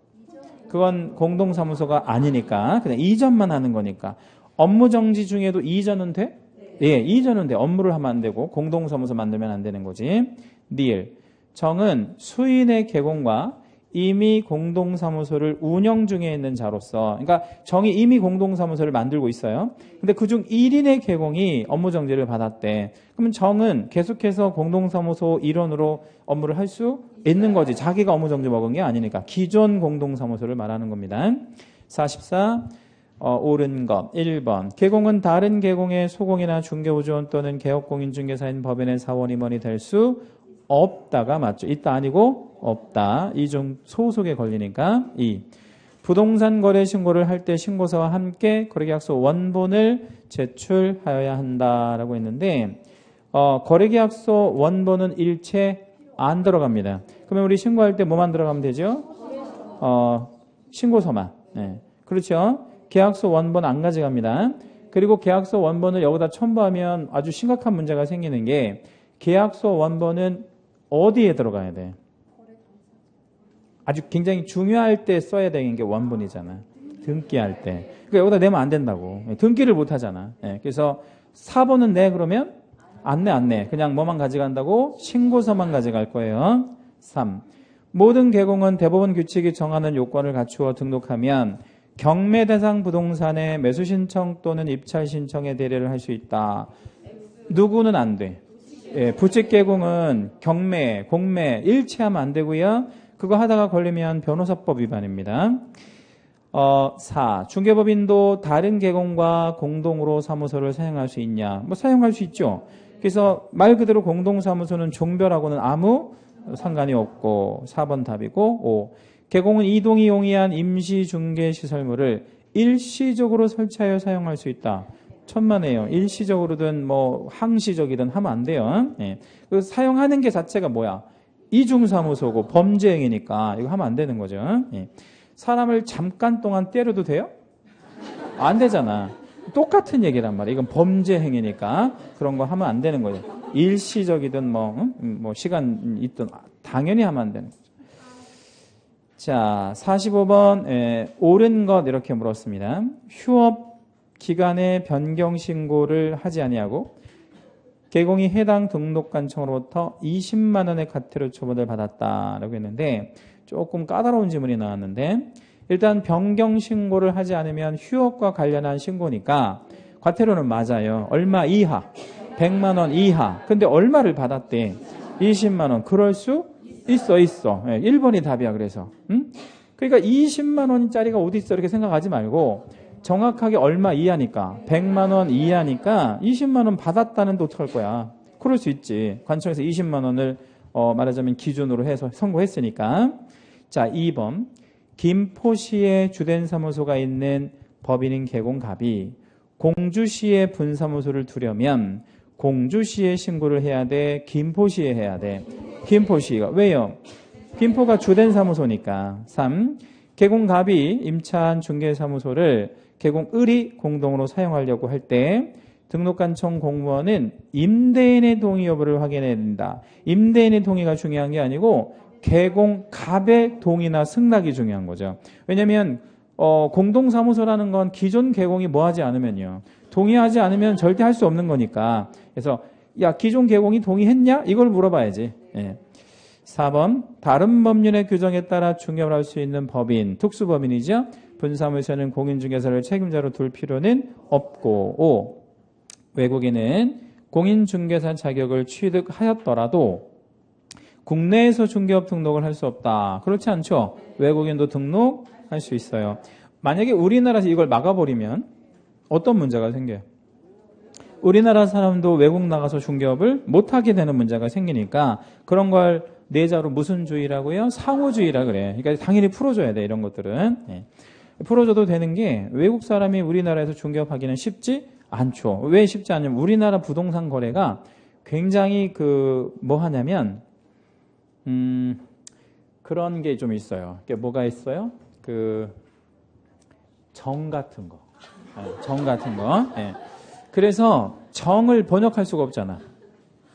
그건 공동사무소가 아니니까 그냥 이전만 하는 거니까. 업무정지 중에도 이전은 돼? 예, 이전은 돼. 업무를 하면 안 되고 공동사무소 만들면 안 되는 거지. 니을. 정은 수인의 개공과 이미 공동사무소를 운영 중에 있는 자로서, 그러니까 정이 이미 공동사무소를 만들고 있어요. 근데 그중 1인의 개공이 업무정지를 받았대. 그러면 정은 계속해서 공동사무소 일원으로 업무를 할 수 있는 거지. 자기가 업무정지 먹은 게 아니니까. 기존 공동사무소를 말하는 겁니다. 44. 옳은 것. 1번. 개공은 다른 개공의 소공이나 중개보조원 또는 개업공인중개사인 법인의 사원 임원이 될 수 없다가 맞죠. 있다 아니고 없다. 이 중 소속에 걸리니까 2. 부동산 거래 신고를 할 때 신고서와 함께 거래계약서 원본을 제출하여야 한다라고 했는데 거래계약서 원본은 일체 안 들어갑니다. 그러면 우리 신고할 때 뭐만 들어가면 되죠? 신고서만. 네. 그렇죠. 계약서 원본 안 가져갑니다. 그리고 계약서 원본을 여기다 첨부하면 아주 심각한 문제가 생기는 게 계약서 원본은 어디에 들어가야 돼? 아주 굉장히 중요할 때 써야 되는 게 원본이잖아. 등기할 때. 그러니까 여기다 내면 안 된다고. 등기를 못 하잖아. 그래서 4번은 내 그러면 안 내. 그냥 뭐만 가져간다고? 신고서만 가져갈 거예요. 3. 모든 개공은 대법원 규칙이 정하는 요건을 갖추어 등록하면 경매 대상 부동산의 매수 신청 또는 입찰 신청에 대리를 할 수 있다. 누구는 안 돼? 부칙 개공은 경매, 공매 일치하면 안 되고요. 그거 하다가 걸리면 변호사법 위반입니다. 4. 중개법인도 다른 개공과 공동으로 사무소를 사용할 수 있냐? 뭐 사용할 수 있죠. 그래서 말 그대로 공동사무소는 종별하고는 아무 상관이 없고 4번 답이고 5. 개공은 이동이 용이한 임시중개시설물을 일시적으로 설치하여 사용할 수 있다. 천만에요. 일시적으로든 뭐 항시적이든 하면 안 돼요. 그 사용하는 게 자체가 뭐야? 이중사무소고 범죄행위니까 이거 하면 안 되는 거죠. 사람을 잠깐 동안 때려도 돼요? 안 되잖아. 똑같은 얘기란 말이야. 이건 범죄행위니까 그런 거 하면 안 되는 거죠. 일시적이든 뭐 시간 있든 당연히 하면 안 되는 거죠. 자, 45번 옳은 것 이렇게 물었습니다. 휴업 기간에 변경 신고를 하지 아니하고 개공이 해당 등록관청으로부터 20만 원의 과태료 처분을 받았다라고 했는데 조금 까다로운 질문이 나왔는데 일단 변경 신고를 하지 않으면 휴업과 관련한 신고니까 과태료는 맞아요. 얼마 이하? 100만 원 이하. 근데 얼마를 받았대? 20만 원. 그럴 수 있어. 1번이 답이야. 그래서. 그러니까 20만 원짜리가 어디 있어 이렇게 생각하지 말고 정확하게 얼마 이하니까 100만 원 이하니까 20만 원 받았다는데 어떡할 거야. 그럴 수 있지. 관청에서 20만 원을 말하자면 기준으로 해서 선고했으니까. 자, 2번. 김포시에 주된 사무소가 있는 법인인 개공갑이 공주시에 분사무소를 두려면 공주시에 신고를 해야 돼? 김포시에 해야 돼? 김포시가. 왜요? 김포가 주된 사무소니까. 3. 개공갑이 임차한 중개사무소를 개공을이 공동으로 사용하려고 할 때 등록관청 공무원은 임대인의 동의 여부를 확인해야 된다. 임대인의 동의가 중요한 게 아니고 개공갑의 동의나 승낙이 중요한 거죠. 왜냐하면 공동사무소라는 건 기존 개공이 뭐하지 않으면요. 동의하지 않으면 절대 할 수 없는 거니까. 그래서 야 기존 개공이 동의했냐? 이걸 물어봐야지. 예. 4번 다른 법률의 규정에 따라 중개를 할 수 있는 법인, 특수법인이죠. 분사무소는 공인중개사를 책임자로 둘 필요는 없고 5. 외국인은 공인중개사 자격을 취득하였더라도 국내에서 중개업 등록을 할 수 없다. 그렇지 않죠? 외국인도 등록할 수 있어요. 만약에 우리나라에서 이걸 막아버리면 어떤 문제가 생겨요? 우리나라 사람도 외국 나가서 중개업을 못하게 되는 문제가 생기니까 그런 걸 내자로 무슨 주의라고요? 상호주의라 그래. 그러니까 당연히 풀어줘야 돼, 이런 것들은. 예. 풀어줘도 되는 게 외국 사람이 우리나라에서 중개업하기는 쉽지 않죠. 왜 쉽지 않냐면 우리나라 부동산 거래가 굉장히 뭐 하냐면 그런 게 좀 있어요. 뭐가 있어요? 정 같은 거. 정 같은 거. 예. 그래서 정을 번역할 수가 없잖아.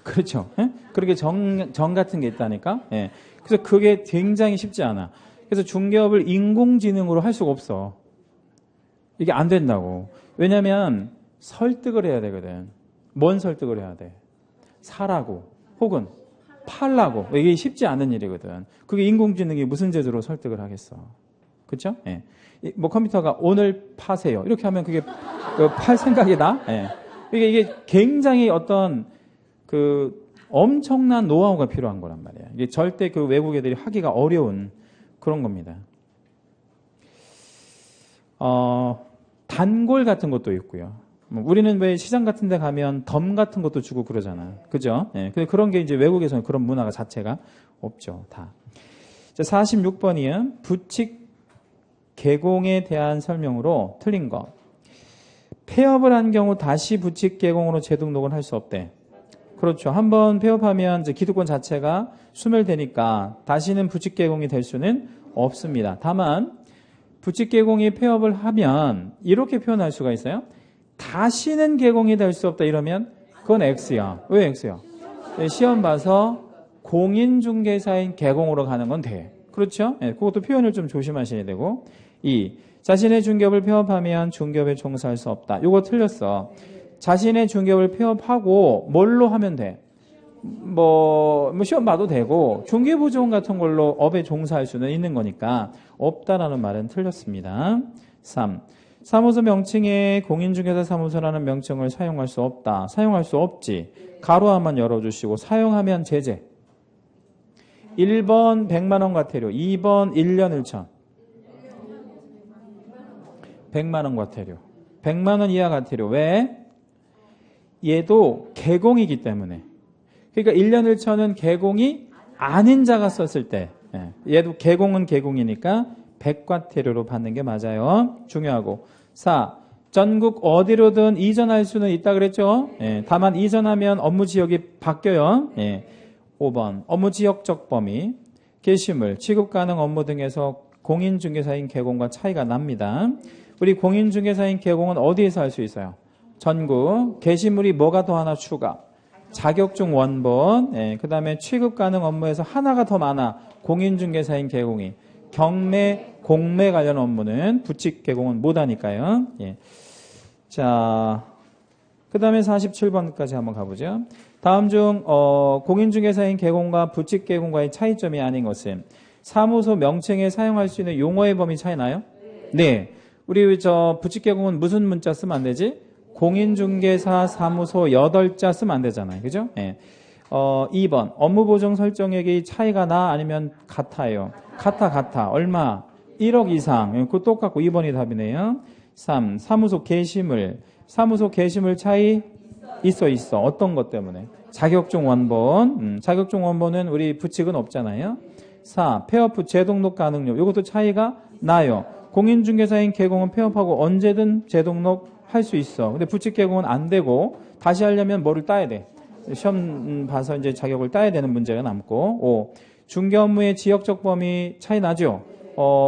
그렇죠? 예? 그렇게 정 같은 게 있다니까? 예. 그래서 그게 굉장히 쉽지 않아. 그래서 중개업을 인공지능으로 할 수가 없어. 이게 안 된다고. 왜냐면 설득을 해야 되거든. 뭔 설득을 해야 돼? 사라고 혹은 팔라고. 이게 쉽지 않은 일이거든. 그게 인공지능이 무슨 제도로 설득을 하겠어. 그렇죠? 예. 뭐 컴퓨터가 오늘 파세요. 이렇게 하면 그게 팔 생각이 나? 예. 이게 굉장히 어떤 엄청난 노하우가 필요한 거란 말이에요. 이게 절대 외국 애들이 하기가 어려운 그런 겁니다. 단골 같은 것도 있고요. 우리는 왜 시장 같은 데 가면 덤 같은 것도 주고 그러잖아. 그죠? 예. 그런 게 이제 외국에서는 그런 문화가 자체가 없죠. 다. 자, 46번이요. 부칙 개공에 대한 설명으로 틀린 거. 폐업을 한 경우 다시 부칙 개공으로 재등록은 할 수 없대. 그렇죠. 한번 폐업하면 이제 기득권 자체가 소멸되니까 다시는 부칙 개공이 될 수는 없습니다. 다만 부칙 개공이 폐업을 하면 이렇게 표현할 수가 있어요. 다시는 개공이 될 수 없다 이러면 그건 X야. 왜 X야? 시험 봐서 공인중개사인 개공으로 가는 건 돼. 그렇죠? 네, 그것도 표현을 좀 조심하셔야 되고. 2. 자신의 중개업을 폐업하면 중개업에 종사할 수 없다. 이거 틀렸어. 자신의 중개업을 폐업하고 뭘로 하면 돼? 뭐 시험 봐도 되고 중개보조원 같은 걸로 업에 종사할 수는 있는 거니까 없다라는 말은 틀렸습니다. 3. 사무소 명칭에 공인중개사 사무소라는 명칭을 사용할 수 없다. 사용할 수 없지. 가로 한번 열어주시고 사용하면 제재. 1번 100만 원 과태료, 2번 1년 1천. 100만 원 과태료. 100만 원 이하 과태료. 왜? 얘도 개공이기 때문에. 그러니까 1년 1천은 개공이 아닌 자가 썼을 때. 얘도 개공은 개공이니까 100과태료로 받는 게 맞아요. 중요하고. 4. 전국 어디로든 이전할 수는 있다 그랬죠? 다만 이전하면 업무 지역이 바뀌어요. 5번. 업무 지역적 범위. 게시물, 취급 가능 업무 등에서 공인중개사인 개공과 차이가 납니다. 우리 공인중개사인 개공은 어디에서 할 수 있어요? 전국. 게시물이 뭐가 더 하나 추가? 자격증 원본. 그 다음에 취급 가능 업무에서 하나가 더 많아. 공인중개사인 개공이. 경매, 공매 관련 업무는 부칙 개공은 못하니까요. 자, 그 다음에 47번까지 한번 가보죠. 다음 중 공인중개사인 개공과 부칙 개공과의 차이점이 아닌 것은 사무소 명칭에 사용할 수 있는 용어의 범위 차이 나요? 네. 우리 부칙 개공은 무슨 문자 쓰면 안 되지? 공인중개사 사무소 8자 쓰면 안 되잖아요. 그죠? 2번. 업무 보정 설정액이 차이가 나 아니면 같아요? 같아. 얼마? 1억 이상. 그거 똑같고 2번이 답이네요. 3. 사무소 게시물. 사무소 게시물 차이 있어. 어떤 것 때문에? 자격증 원본. 자격증 원본은 우리 부칙은 없잖아요. 4. 폐업 재등록 가능료. 이것도 차이가 나요. 공인중개사인 개공은 폐업하고 언제든 재등록 할 수 있어. 근데 부칙 개공은 안 되고 다시 하려면 뭐를 따야 돼? 시험 봐서 이제 자격을 따야 되는 문제가 남고 5. 중개 업무의 지역적 범위 차이 나죠?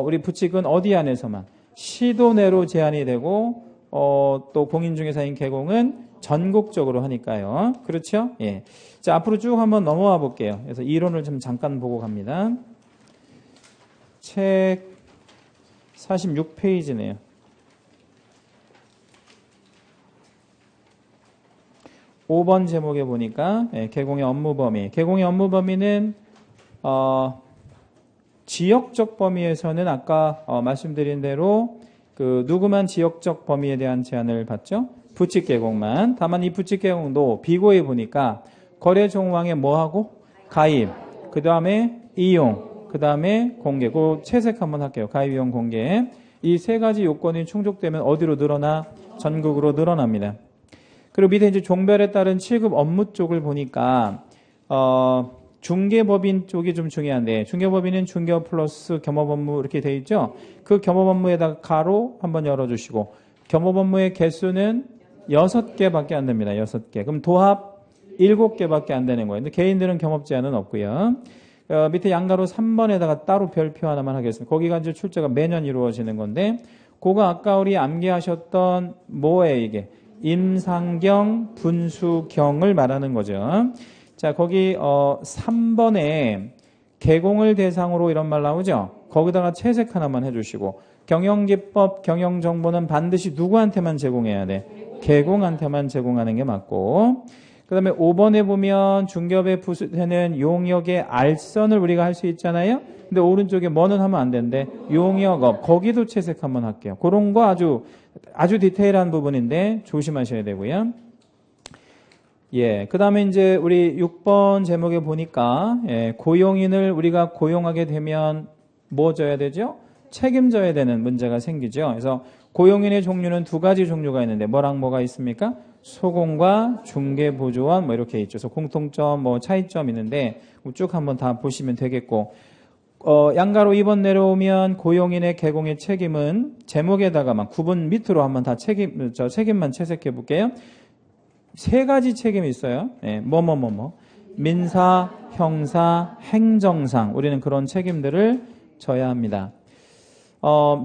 우리 부칙은 어디 안에서만? 시도 내로 제한이 되고 또 공인중개사인 개공은 전국적으로 하니까요. 그렇죠? 예. 자, 앞으로 쭉 한번 넘어와 볼게요. 그래서 이론을 좀 잠깐 보고 갑니다. 책 46페이지네요. 5번 제목에 보니까 개공의 업무 범위. 개공의 업무 범위는 지역적 범위에서는 아까 말씀드린 대로 그 누구만 지역적 범위에 대한 제한을 받죠? 부칙 개공만. 다만 이 부칙 개공도 비고에 보니까 거래 정황에 뭐하고? 가입. 그 다음에 이용. 그 다음에 공개. 그 채색 한번 할게요. 가입, 이용, 공개. 이 세 가지 요건이 충족되면 어디로 늘어나? 전국으로 늘어납니다. 그리고 밑에 이제 종별에 따른 7급 업무 쪽을 보니까 중개법인 쪽이 좀 중요한데 중개법인은 중개업 플러스 겸업 업무 이렇게 돼 있죠. 그 겸업 업무에다가 가로 한번 열어주시고 겸업 업무의 개수는 6개밖에 안 됩니다. 6개. 그럼 도합 7개밖에 안 되는 거예요. 근데 개인들은 겸업 제한은 없고요. 밑에 양가로 3번에다가 따로 별표 하나만 하겠습니다. 거기가 이제 출제가 매년 이루어지는 건데 그거 아까 우리 암기하셨던 뭐예요 이게? 임상경, 분수경을 말하는 거죠. 자, 거기 3번에 개공을 대상으로 이런 말 나오죠. 거기다가 채색 하나만 해주시고 경영기법, 경영정보는 반드시 누구한테만 제공해야 돼? 개공한테만 제공하는 게 맞고 그 다음에 5번에 보면 중개업의 부수되는 용역의 알선을 우리가 할 수 있잖아요. 근데 오른쪽에 뭐는 하면 안 되는데 용역업 거기도 채색 한번 할게요. 그런 거 아주 디테일한 부분인데 조심하셔야 되고요. 예, 그 다음에 이제 우리 6번 제목에 보니까 고용인을 우리가 고용하게 되면 뭐 져야 되죠? 책임져야 되는 문제가 생기죠. 그래서 고용인의 종류는 두 가지 종류가 있는데 뭐랑 뭐가 있습니까? 소공과 중개보조원 뭐 이렇게 있죠. 그래서 공통점 뭐 차이점 있는데 쭉 한번 다 보시면 되겠고 양가로 2번 내려오면 고용인의 개공의 책임은 제목에다가만 구분 밑으로 한번 다 책임만 채색해 볼게요. 세 가지 책임이 있어요. 민사, 형사, 행정상 우리는 그런 책임들을 져야 합니다.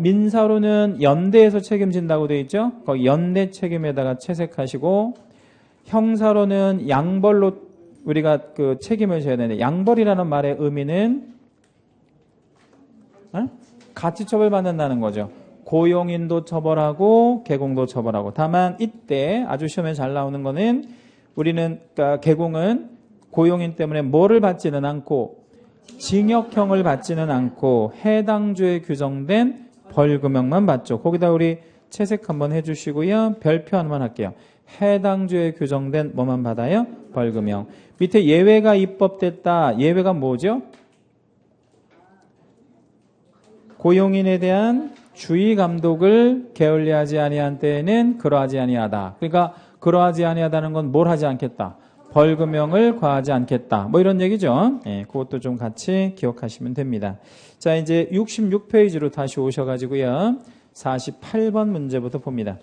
민사로는 연대에서 책임진다고 되어 있죠. 거기 연대 책임에다가 채색하시고 형사로는 양벌로 우리가 그 책임을 져야 되는데 양벌이라는 말의 의미는 같이 처벌받는다는 거죠. 고용인도 처벌하고 개공도 처벌하고 다만 이때 아주 시험에 잘 나오는 거는 우리는 그러니까 개공은 고용인 때문에 뭐를 받지는 않고 징역형을 받지는 않고 해당 주에 규정된 벌금형만 받죠. 거기다 우리 채색 한번 해주시고요. 별표 하나만 할게요. 해당 주에 규정된 뭐만 받아요? 벌금형. 밑에 예외가 입법됐다. 예외가 뭐죠? 고용인에 대한 주의 감독을 게을리하지 아니한 때에는 그러하지 아니하다. 그러니까 그러하지 아니하다는 건 뭘 하지 않겠다. 벌금형을 과하지 않겠다. 뭐 이런 얘기죠. 그것도 좀 같이 기억하시면 됩니다. 자, 이제 66페이지로 다시 오셔가지고요. 48번 문제부터 봅니다.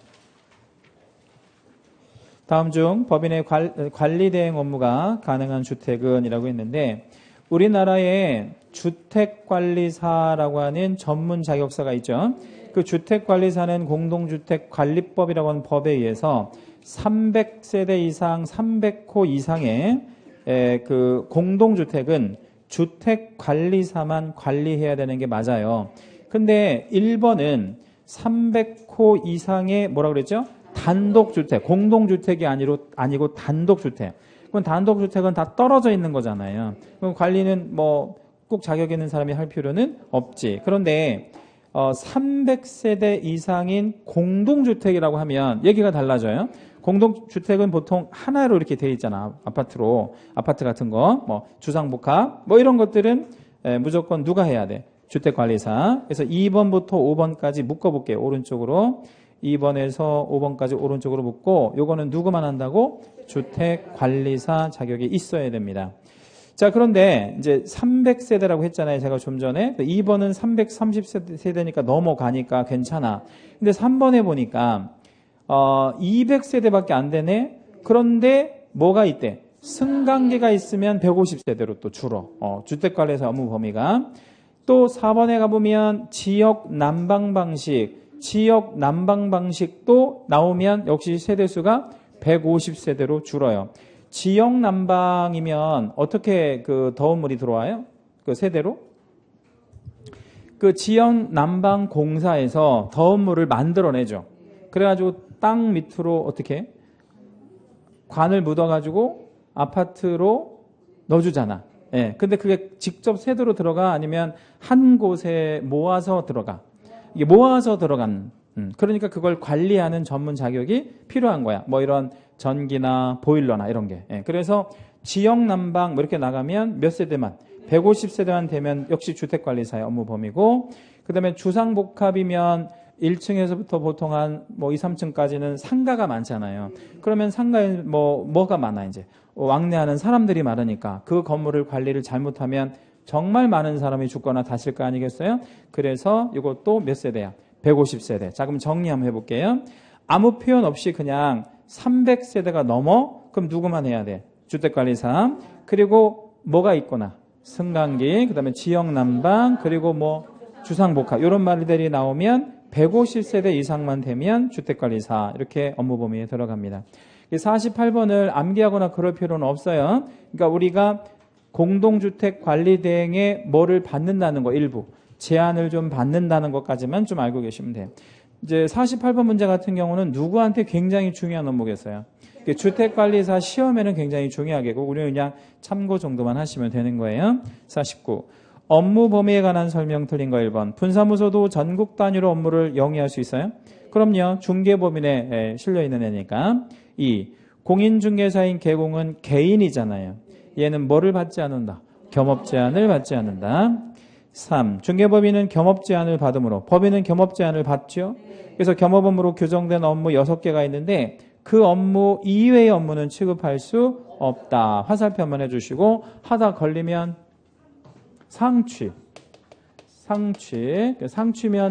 다음 중 법인의 관리 대행 업무가 가능한 주택은 이라고 했는데 우리나라에 주택관리사라고 하는 전문 자격사가 있죠. 그 주택관리사는 공동주택관리법이라고 하는 법에 의해서 300세대 이상, 300호 이상의 그 공동주택은 주택관리사만 관리해야 되는 게 맞아요. 근데 1번은 300호 이상의 뭐라 그랬죠? 단독주택, 공동주택이 아니고 단독주택. 그럼 단독주택은 다 떨어져 있는 거잖아요. 그럼 관리는 뭐 꼭 자격 있는 사람이 할 필요는 없지. 그런데 300세대 이상인 공동주택이라고 하면 얘기가 달라져요. 공동주택은 보통 하나로 이렇게 돼 있잖아. 아파트 같은 거, 뭐 주상복합, 뭐 이런 것들은 무조건 누가 해야 돼? 주택관리사. 그래서 2번부터 5번까지 묶어볼게요. 오른쪽으로. 2번에서 5번까지 오른쪽으로 묶고 요거는 누구만 한다고? 주택관리사 자격이 있어야 됩니다. 자, 그런데 이제 300세대라고 했잖아요. 제가 좀 전에. 2번은 330세대니까 넘어가니까 괜찮아. 근데 3번에 보니까 200세대밖에 안 되네. 그런데 뭐가 있대? 승강기가 있으면 150세대로 또 줄어. 주택관리사 업무 범위가. 또 4번에 가보면 지역 난방 방식도 나오면 역시 세대수가 150세대로 줄어요. 지역 난방이면 어떻게 그 더운 물이 들어와요? 그 세대로? 그 지역 난방 공사에서 더운 물을 만들어내죠. 그래가지고 땅 밑으로 어떻게? 관을 묻어가지고 아파트로 넣어주잖아. 예. 근데 그게 직접 세대로 들어가 아니면 한 곳에 모아서 들어가. 이게 모아서 들어간. 그러니까 그걸 관리하는 전문 자격이 필요한 거야. 뭐 이런 전기나 보일러나 이런 게. 예. 그래서 지역 난방 뭐 이렇게 나가면 몇 세대만 150세대만 되면 역시 주택관리사의 업무 범위고, 그 다음에 주상복합이면 1층에서부터 보통 한 뭐 2, 3층까지는 상가가 많잖아요. 그러면 상가에 뭐가 많아 이제 왕래하는 사람들이 많으니까 그 건물을 관리를 잘못하면 정말 많은 사람이 죽거나 다칠 거 아니겠어요? 그래서 이것도 몇 세대야? 150세대. 자, 그럼 정리 한번 해볼게요. 아무 표현 없이 그냥 300세대가 넘어? 그럼 누구만 해야 돼? 주택관리사. 그리고 뭐가 있거나 승강기, 그 다음에 지역난방, 그리고 뭐 주상복합 이런 말들이 나오면 150세대 이상만 되면 주택관리사 이렇게 업무 범위에 들어갑니다. 48번을 암기하거나 그럴 필요는 없어요. 그러니까 우리가 공동주택관리대행에 뭐를 받는다는 거 일부 제한을 좀 받는다는 것까지만 좀 알고 계시면 돼요. 이제 48번 문제 같은 경우는 누구한테 굉장히 중요한 업무겠어요. 주택관리사 시험에는 굉장히 중요하겠고 우리는 그냥 참고 정도만 하시면 되는 거예요. 49. 업무 범위에 관한 설명 틀린 거 1번. 분사무소도 전국 단위로 업무를 영위할 수 있어요? 그럼요. 중개법인에 실려있는 애니까. 2. 공인중개사인 개공은 개인이잖아요. 얘는 뭐를 받지 않는다? 겸업제한을 받지 않는다. 3. 중개법인은 겸업제한을 받으므로 법인은 겸업제한을 받죠. 그래서 겸업업무로 규정된 업무 6개가 있는데 그 업무 이외의 업무는 취급할 수 없다. 화살표 한번 해주시고 하다 걸리면 상취면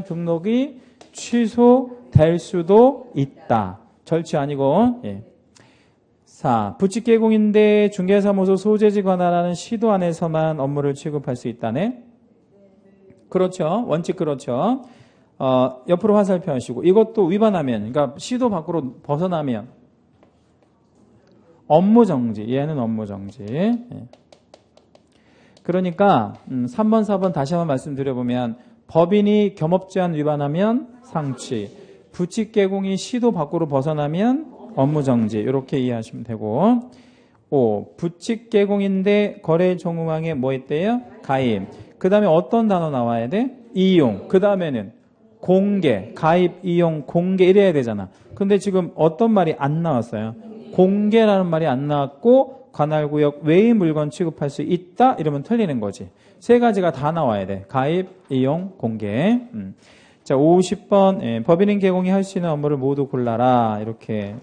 등록이 취소될 수도 있다. 절취 아니고. 예. 4. 부칙개공인데 중개사무소 소재지 관할하는 시도 안에서만 업무를 취급할 수 있다네. 그렇죠. 원칙 그렇죠. 옆으로 화살표 하시고 이것도 위반하면 그러니까 시도 밖으로 벗어나면 업무정지. 얘는 업무정지. 예. 그러니까 3번, 4번 다시 한번 말씀드려보면 법인이 겸업제한 위반하면 상취, 부칙개공이 시도 밖으로 벗어나면 업무정지 이렇게 이해하시면 되고 5. 부칙개공인데 거래정후망에 뭐 있대요? 가입. 그 다음에 어떤 단어 나와야 돼? 이용. 그 다음에는 공개, 가입, 이용, 공개 이래야 되잖아. 근데 지금 어떤 말이 안 나왔어요? 공개라는 말이 안 나왔고 관할구역 외의 물건 취급할 수 있다 이러면 틀리는 거지. 세 가지가 다 나와야 돼. 가입, 이용, 공개. 자, 50번 법인인 개공이 할 수 있는 업무를 모두 골라라 이렇게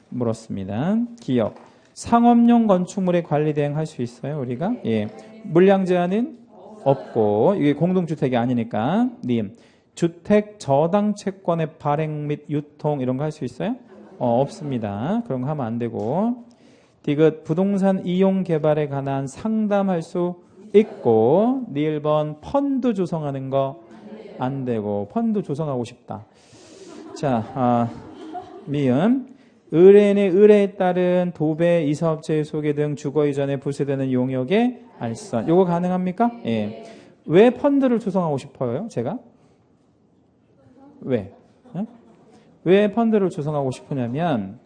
물었습니다. 기업. 상업용 건축물의 관리 대행 할 수 있어요 우리가? 예. 물량 제한은 없고 이게 공동주택이 아니니까. 님. 주택 저당 채권의 발행 및 유통 이런 거 할 수 있어요? 없습니다. 그런 거 하면 안 되고. 디귿 부동산 이용 개발에 관한 상담할 수 있고. 니 1번 펀드 조성하는 거 안 되고. 펀드 조성하고 싶다. 자, 미음. 의뢰인의 의뢰에 따른 도배, 이사업체의 소개 등 주거 이전에 부수되는 용역의 알선. 요거 가능합니까? 예. 왜 펀드를 조성하고 싶어요? 제가? 왜? 왜 펀드를 조성하고 싶으냐면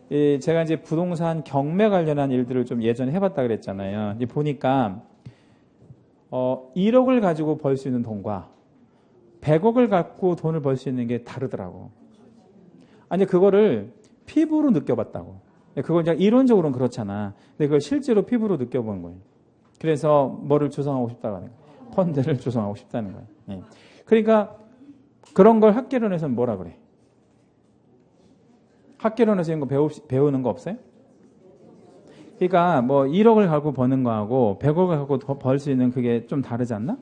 제가 이제 부동산 경매 관련한 일들을 좀 예전에 해봤다 그랬잖아요. 이제 보니까 1억을 가지고 벌 수 있는 돈과 100억을 갖고 돈을 벌 수 있는 게 다르더라고. 아니 그거를 피부로 느껴봤다고. 그건 이제 이론적으로는 그렇잖아. 근데 그걸 실제로 피부로 느껴본 거예요. 그래서 뭐를 조성하고 싶다고 하는 거예요. 펀드를 조성하고 싶다는 거예요. 예. 그러니까 그런 걸 학개론에서는 뭐라 그래? 학개론에서 이런 거 배우는 거 없어요? 그러니까 뭐 1억을 갖고 버는 거하고 100억을 갖고 벌 수 있는 그게 좀 다르지 않나?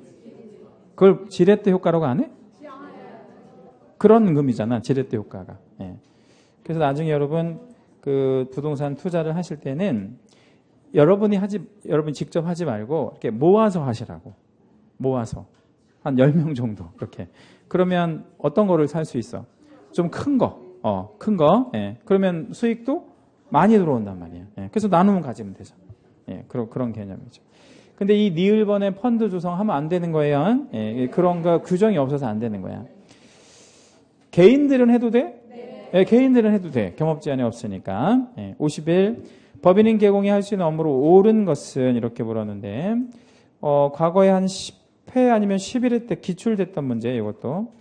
그걸 지렛대 효과라고 안 해? 그런 금이잖아, 지렛대 효과가. 예. 그래서 나중에 여러분 그 부동산 투자를 하실 때는 여러분 직접 하지 말고 이렇게 모아서 하시라고. 모아서. 한 10명 정도. 이렇게. 그러면 어떤 거를 살 수 있어? 좀 큰 거. 큰 거. 예. 그러면 수익도 많이 들어온단 말이에요. 예. 그래서 나누면 가지면 되죠. 예. 그런 개념이죠. 근데 이 니을번에 펀드 조성하면 안 되는 거예요. 예. 그런 거 규정이 없어서 안 되는 거야. 개인들은 해도 돼? 네. 예, 개인들은 해도 돼. 경업 제한이 없으니까. 예. 51. 법인인 개공이 할 수 있는 업무로 옳은 것은 이렇게 물었는데 과거에 한 10회 아니면 11회 때 기출됐던 문제 이것도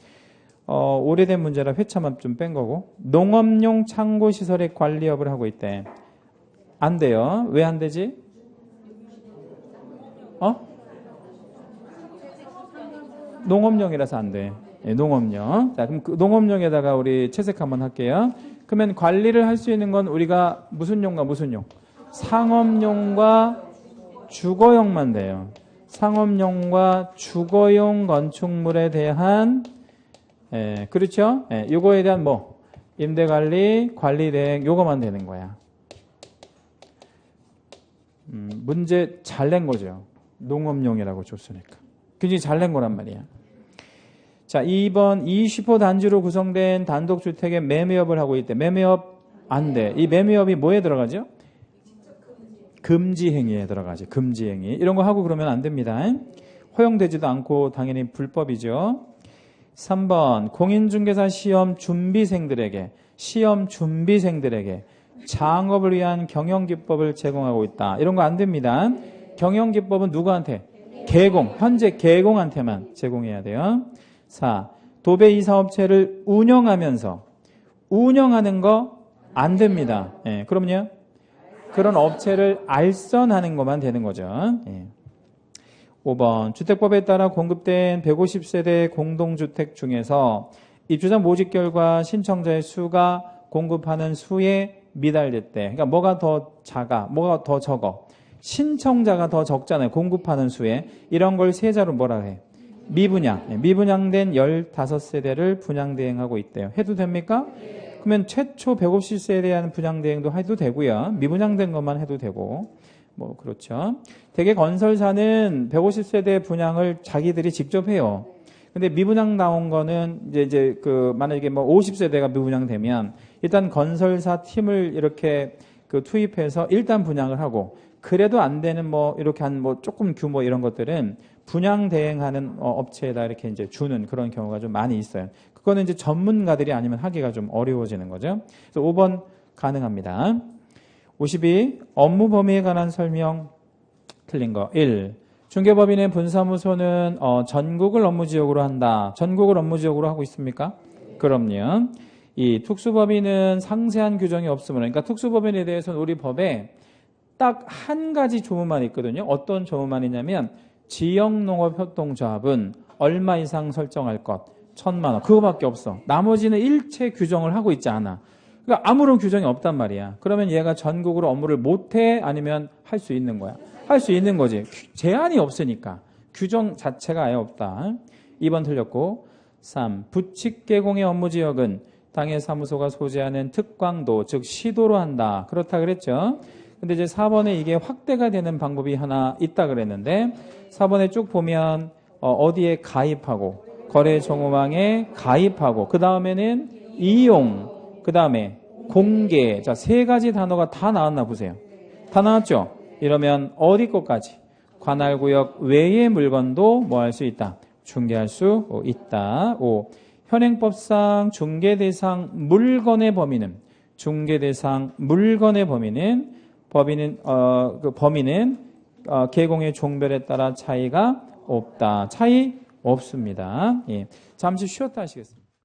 오래된 문제라 회차만 좀 뺀 거고 농업용 창고시설의 관리업을 하고 있대. 안 돼요. 왜 안 되지? 농업용이라서 안 돼. 예, 농업용. 자, 그럼 그 농업용에다가 우리 채색 한번 할게요. 그러면 관리를 할 수 있는 건 우리가 무슨 용과 무슨 용? 상업용과 주거용만 돼요. 상업용과 주거용 건축물에 대한 그렇죠? 요거에 대한 뭐 임대관리, 관리대행 요거만 되는 거야. 문제 잘 낸 거죠. 농업용이라고 줬으니까. 굉장히 잘 낸 거란 말이야. 자, 2번 20호 단지로 구성된 단독주택에 매매업을 하고 있대. 매매업 안 돼. 이 매매업이 뭐에 들어가죠? 금지행위에 들어가죠. 금지행위. 이런 거 하고 그러면 안 됩니다. 허용되지도 않고 당연히 불법이죠. 3번 공인중개사 시험 준비생들에게 창업을 위한 경영기법을 제공하고 있다. 이런 거 안 됩니다. 경영기법은 누구한테? 현재 개공한테만 제공해야 돼요. 4. 도배 이사업체를 운영하는 거 안 됩니다. 예, 그럼요. 그런 업체를 알선하는 것만 되는 거죠. 예. 5번 주택법에 따라 공급된 150세대 공동주택 중에서 입주자 모집 결과 신청자의 수가 공급하는 수에 미달됐대. 그러니까 뭐가 더 작아? 뭐가 더 적어? 신청자가 더 적잖아요. 공급하는 수에. 이런 걸 세자로 뭐라 해? 미분양. 미분양된 15세대를 분양대행하고 있대요. 해도 됩니까? 그러면 최초 150세대에 대한 분양대행도 해도 되고요. 미분양된 것만 해도 되고. 뭐 그렇죠. 대개 건설사는 150세대 분양을 자기들이 직접 해요. 근데 미분양 나온 거는 이제 만약에 뭐 50세대가 미분양되면 일단 건설사 팀을 이렇게 투입해서 일단 분양을 하고 그래도 안 되는 뭐 이렇게 한 뭐 조금 규모 이런 것들은 분양 대행하는 업체에다 이렇게 이제 주는 그런 경우가 좀 많이 있어요. 그거는 이제 전문가들이 아니면 하기가 좀 어려워지는 거죠. 그래서 5번 가능합니다. 52. 업무 범위에 관한 설명 틀린 거. 1. 중개법인의 분사무소는 전국을 업무지역으로 한다. 전국을 업무지역으로 하고 있습니까? 그럼요. 2. 특수법인은 상세한 규정이 없으므로 그러니까 특수법인에 대해서는 우리 법에 딱 한 가지 조문만 있거든요. 어떤 조문만 있냐면 지역농업협동조합은 얼마 이상 설정할 것 1,000만 원 그거밖에 없어. 나머지는 일체 규정을 하고 있지 않아. 그러니까 아무런 규정이 없단 말이야. 그러면 얘가 전국으로 업무를 못해? 아니면 할 수 있는 거야? 할 수 있는 거지. 제한이 없으니까. 규정 자체가 아예 없다. 2번 틀렸고 3. 부칙개공의 업무지역은 당해 사무소가 소재하는 특광도 즉 시도로 한다. 그렇다 그랬죠. 근데 이제 4번에 이게 확대가 되는 방법이 하나 있다 그랬는데 4번에 쭉 보면 어디에 가입하고 거래 정보망에 가입하고 그 다음에는 이용 그 다음에 공개 자, 세 가지 단어가 다 나왔나 보세요. 다 나왔죠? 이러면 어디 것까지? 관할구역 외의 물건도 뭐 할 수 있다? 중개할 수 있다. 5. 현행법상 중개대상 물건의 범위는 범위는 개공의 종별에 따라 차이가 없다. 차이 없습니다. 예. 잠시 쉬었다 하시겠습니다.